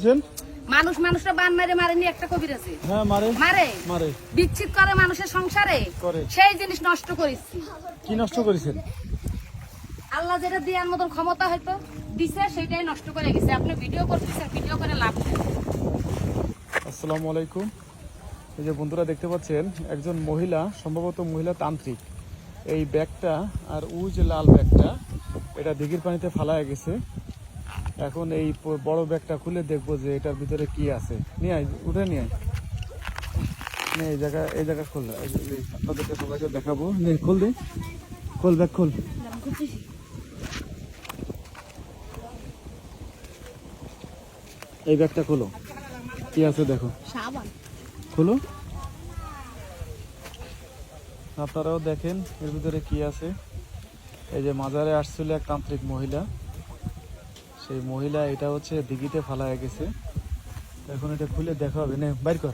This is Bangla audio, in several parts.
বলছেন? মানুষ মানুষটা বান মারে মারেনি একটা কবির আছে। হ্যাঁ মারে মারে মারে বিচ্ছিত করে মানুষের সংসারে করে। সেই জিনিস নষ্ট করেছি। কি নষ্ট করেছেন? আল্লাহ যেটা দেওয়ার মতন ক্ষমতা হয়তো দিছে সেটাই নষ্ট করে গেছে। আপনি ভিডিও করতেছেন, ভিডিও করে লাভ নেই। আসসালামু আলাইকুম। এই যে বন্ধুরা দেখতে পাচ্ছেন একজন মহিলা, সম্ভবত মহিলা তান্ত্রিক, এই ব্যাগটা আর যে লাল ব্যাগটা এটা দিঘির পানিতে ফালায় গেছে। এখন এই বড় ব্যাগটা খুলে দেখবো যে এটার ভিতরে কি আছে। নিয়ে আয়, উঠে নিয়ে আয়। এই জায়গা খোল, আপনাদেরকে সবাইকে দেখাবো। খোল দে, খোল ব্যাগ খোল। এই ব্যাগটা খোলো, কি আছে দেখো, খোলো, আপনারাও দেখেন এর ভিতরে কি আছে। এই যে মাজারে আসছিল এক তান্ত্রিক মহিলা, সেই মহিলা এটা হচ্ছে দিঘিতে ফালায় গেছে। এখন এটা খুলে দেখা হবে। নে বাইর কর।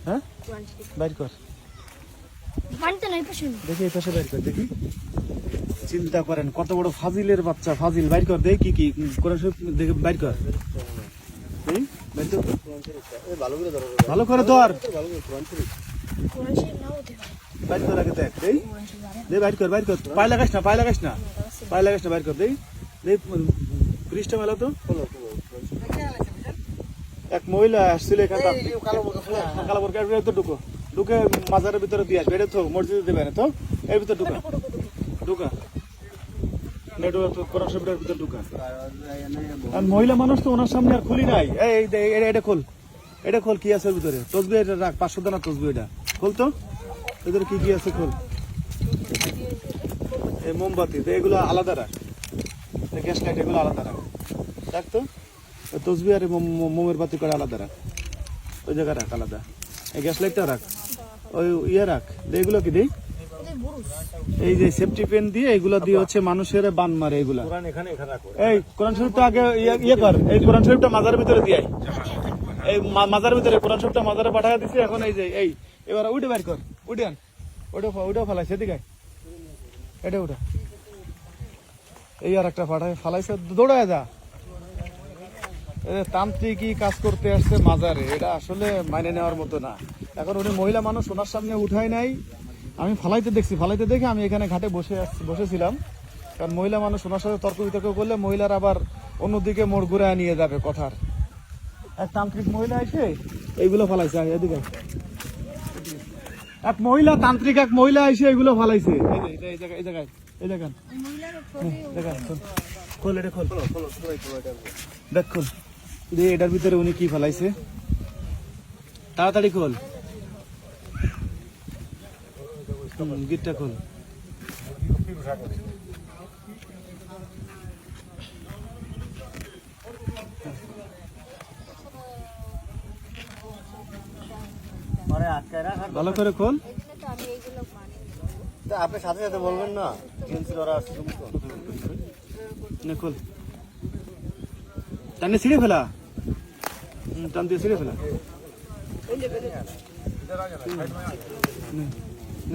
হ্যাঁ বাইর কর, দেখি এই পাশে বাইর কর, দেখি। চিন্তা করেন কত বড় ফাজিলের বাচ্চা, ফাজিল। বাইর কর, দেখি কি কোরআন শরীফ দেখে বাইর কর। ভালো করে ধর, বাইর কর আগে, দেখ দেই দে, বাইর কর, বাইর কর। পায়ে লাগাস না, পায়ে লাগাস না, পায়ে লাগাস না, বাইর কর। দেই দেই পৃষ্ঠা মেলা তো। এক মহিলা আসছিল এখানে, কালো বোরকার ভিতরে ঢুকো, ঢুকে মাজারের ভিতরে দিয়ে আসবে। এটা তো মসজিদে দেবে না তো, এর ভিতরে ঢুকা, ঢুকা মহিলা মানুষ তো ওনার সামনে আর খুলি নাই। এটা খোল, এটা খোল, কি আছে ভিতরে? তসবি এটা রাখ, 500 দানা তসবি। এটা খোল তো, ভিতরে কি কি আছে খোল। এই মোমবাতি এগুলো আলাদা রাখ, গ্যাস লাইট এগুলো আলাদা রাখ, রাখ তো। তসবি আর মোমের বাতি করে আলাদা রাখ, ওই জায়গায় রাখ আলাদা। এই গ্যাস লাইটটা রাখ, ওই ইয়ে রাখ। এগুলো কি দেই? এই যে সেফটি পেন দিয়ে, এগুলো দিয়ে হচ্ছে মানুষের বান মারে। এগুলা এই কোরআন শরীফটা আগে ইয়ে কর, এই কোরআন শরীফটা মাজারের ভিতরে দিয়ে, এই মাজারের ভিতরে কোরআন শরীফটা মাজারে পাঠায় দিছে। এখন এই যে এই এবার উঠে বের কর, উঠে আন, ওটা ফালাইছে, এদিকে এটা উঠা। এই আর একটা ফালাইছে, দৌড়ায় যা। তান্ত্রিকই কাজ করতে আসছে মাজারে, এটা আসলে মাইনে নেওয়ার মতো না। এখন উনি মহিলা মানুষ, ওনার সামনে উঠায় নাই। আমি ফালাইতে দেখছি, ফালাইতে দেখে আমি এখানে ঘাটে বসেছিলাম। কারণ মহিলা মানুষ, ওনার সাথে তর্ক বিতর্ক করলে মহিলার আবার অন্যদিকে মোড় ঘুরায় নিয়ে যাবে কথার। এক তান্ত্রিক মহিলা এসে এইগুলো ফালাইছে। এদিকে এক মহিলা তান্ত্রিক, এক মহিলা এসে এগুলো ফালাইছে। এই জায়গায় খোল, এটা খোল, দেখ খোল, এটার ভিতরে উনি কি ফালাইছে, তাড়াতাড়ি খোল, গিটটা খোল। ভালো করে খোল। আপনি সাথে সাথে বলবেন না, খোল, টানে ছিঁড়ে ফেলা, টান দিয়ে ছিঁড়ে ফেলা।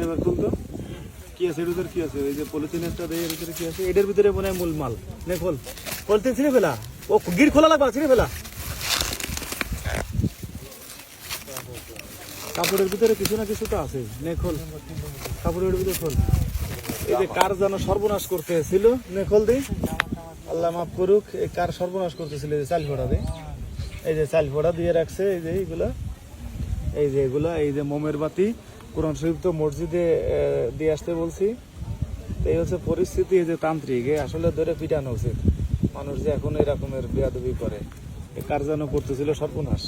এবার খুল তো, কি আছে এর ভিতরে, কি আছে? এই যে পলিথিন একটা দেয়, এর ভিতরে কি আছে? এটার ভিতরে মনে হয় মূল মাল। নে খোল, পলিথিন ছিঁড়ে ফেলা। ও গিট খোলা লাগবে, ছিঁড়ে ফেলা। কাপড়ের ভিতরে কিছু না কিছু তো আছে। নে খোল, কাপড়ের ভিতরে খোল। এই যে কার যেন সর্বনাশ করতে ছিল, নে খোল দিই, আল্লাহ মাফ করুক। এই কার সর্বনাশ করতেছিল, এই যে চাল ফোড়া দিয়ে, এই যে চাল ফোড়া দিয়ে রাখছে। এই যে এইগুলা, এই যে এগুলা, এই যে মোমের বাতি। কোরআন শরীফ তো মসজিদে দিয়ে আসতে বলছি। এই হচ্ছে পরিস্থিতি। এই যে তান্ত্রিক, আসলে ধরে পিটানো উচিত। মানুষ যে এখন এই রকমের বেয়াদবি করে, কার যেন করতেছিল সর্বনাশ।